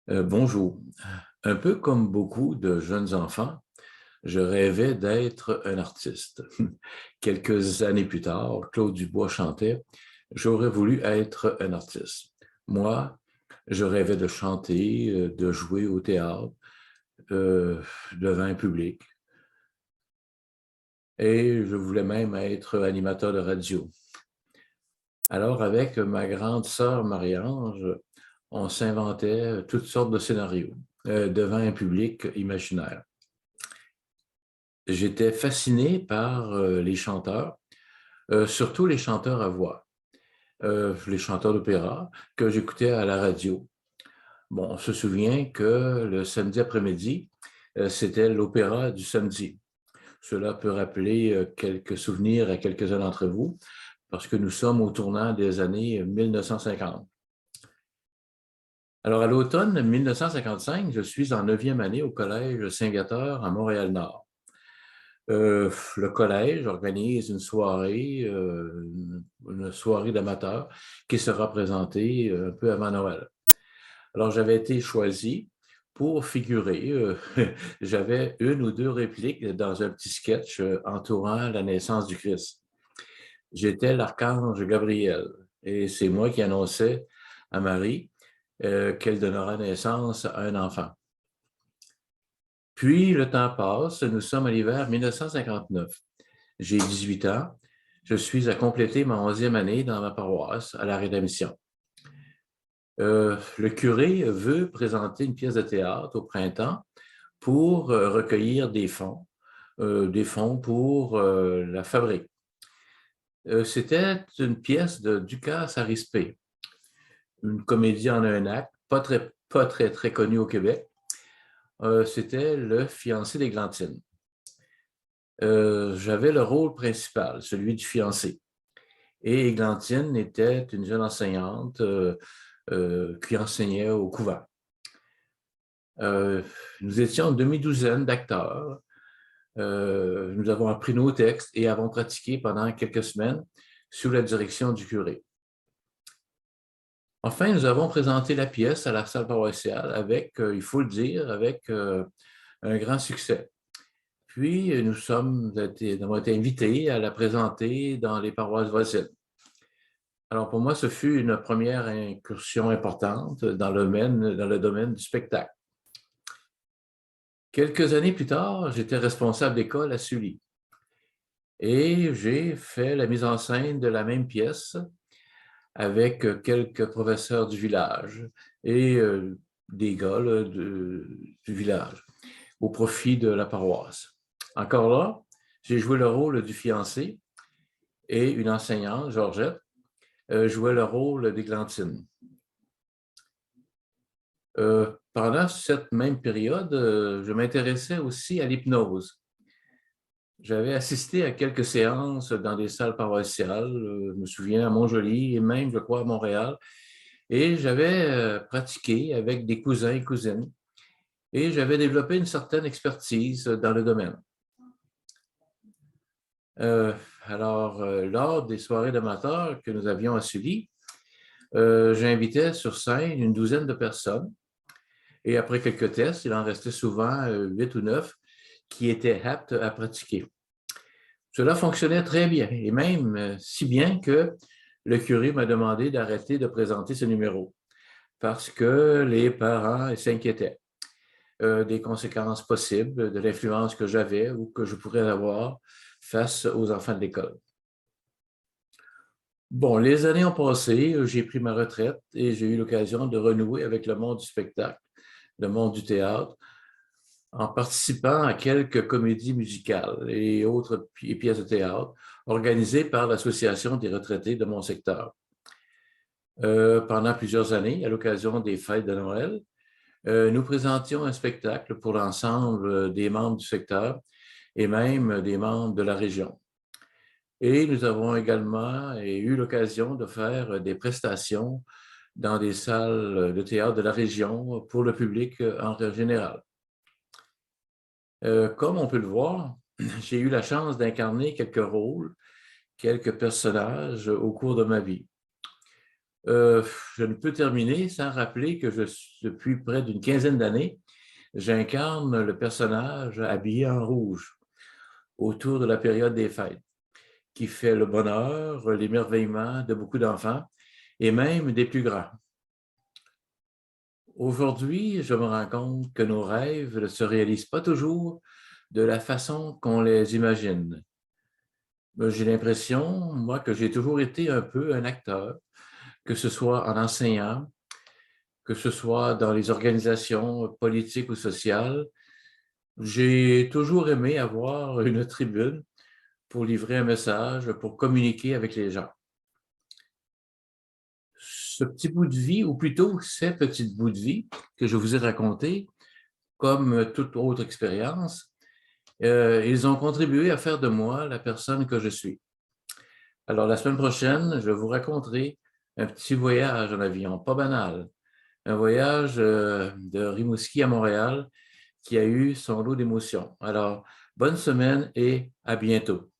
Bonjour. Un peu comme beaucoup de jeunes enfants, je rêvais d'être un artiste. Quelques années plus tard, Claude Dubois chantait: «J'aurais voulu être un artiste». Moi, je rêvais de chanter, de jouer au théâtre, devant un public, et je voulais même être animateur de radio. Alors, avec ma grande sœur Marie-Ange, on s'inventait toutes sortes de scénarios, devant un public imaginaire. J'étais fasciné par les chanteurs, surtout les chanteurs à voix, les chanteurs d'opéra que j'écoutais à la radio. Bon, on se souvient que le samedi après-midi, c'était l'opéra du samedi. Cela peut rappeler quelques souvenirs à quelques-uns d'entre vous, parce que nous sommes au tournant des années 1950. Alors, à l'automne 1955, je suis en 9e année au Collège Saint-Viateur à Montréal-Nord. Le collège organise une soirée d'amateurs qui sera présentée un peu avant Noël. Alors, j'avais été choisi pour figurer. J'avais une ou deux répliques dans un petit sketch entourant la naissance du Christ. J'étais l'archange Gabriel et c'est moi qui annonçais à Marie qu'elle donnera naissance à un enfant. Puis, le temps passe, nous sommes à l'hiver 1959. J'ai 18 ans, je suis à compléter ma 11e année dans ma paroisse, à la Rédemption. Le curé veut présenter une pièce de théâtre au printemps pour recueillir des fonds pour la fabrique. C'était une pièce de Ducasse Arispé, une comédie en un acte, pas très connue au Québec. C'était Le fiancé d'Églantine. J'avais le rôle principal, celui du fiancé. Et Églantine était une jeune enseignante qui enseignait au couvent. Nous étions une demi-douzaine d'acteurs. Nous avons appris nos textes et avons pratiqué pendant quelques semaines sous la direction du curé. Enfin, nous avons présenté la pièce à la salle paroissiale avec, il faut le dire, avec un grand succès. Puis, nous avons été invités à la présenter dans les paroisses voisines. Alors, pour moi, ce fut une première incursion importante dans le domaine du spectacle. Quelques années plus tard, j'étais responsable d'école à Sully et j'ai fait la mise en scène de la même pièce avec quelques professeurs du village et des gars là, du village au profit de la paroisse. Encore là, j'ai joué le rôle du fiancé et une enseignante, Georgette, jouait le rôle d'Églantine. Pendant cette même période, je m'intéressais aussi à l'hypnose. J'avais assisté à quelques séances dans des salles paroissiales, je me souviens à Montjoly et même, je crois, à Montréal, et j'avais pratiqué avec des cousins et cousines, et j'avais développé une certaine expertise dans le domaine. Lors des soirées d'amateurs que nous avions à Sully, j'invitais sur scène une douzaine de personnes. Et après quelques tests, il en restait souvent 8 ou 9 qui étaient aptes à pratiquer. Cela fonctionnait très bien, et même si bien que le curé m'a demandé d'arrêter de présenter ce numéro parce que les parents s'inquiétaient des conséquences possibles de l'influence que j'avais ou que je pourrais avoir face aux enfants de l'école. Bon, les années ont passé, j'ai pris ma retraite et j'ai eu l'occasion de renouer avec le monde du spectacle, le monde du théâtre, en participant à quelques comédies musicales et autres pièces de théâtre organisées par l'Association des retraités de mon secteur. Pendant plusieurs années, à l'occasion des fêtes de Noël, nous présentions un spectacle pour l'ensemble des membres du secteur et même des membres de la région. Et nous avons également eu l'occasion de faire des prestations dans des salles de théâtre de la région pour le public en général. Comme on peut le voir, j'ai eu la chance d'incarner quelques rôles, quelques personnages au cours de ma vie. Euh, je ne peux terminer sans rappeler que depuis près d'une quinzaine d'années, j'incarne le personnage habillé en rouge autour de la période des fêtes, qui fait le bonheur, l'émerveillement de beaucoup d'enfants et même des plus grands. Aujourd'hui, je me rends compte que nos rêves ne se réalisent pas toujours de la façon qu'on les imagine. J'ai l'impression, moi, que j'ai toujours été un peu un acteur, que ce soit en enseignant, que ce soit dans les organisations politiques ou sociales. J'ai toujours aimé avoir une tribune pour livrer un message, pour communiquer avec les gens. Ce petit bout de vie, ou plutôt ces petits bouts de vie que je vous ai racontés, comme toute autre expérience, ils ont contribué à faire de moi la personne que je suis. Alors, la semaine prochaine, je vous raconterai un petit voyage en avion, pas banal, un voyage de Rimouski à Montréal qui a eu son lot d'émotions. Alors, bonne semaine et à bientôt.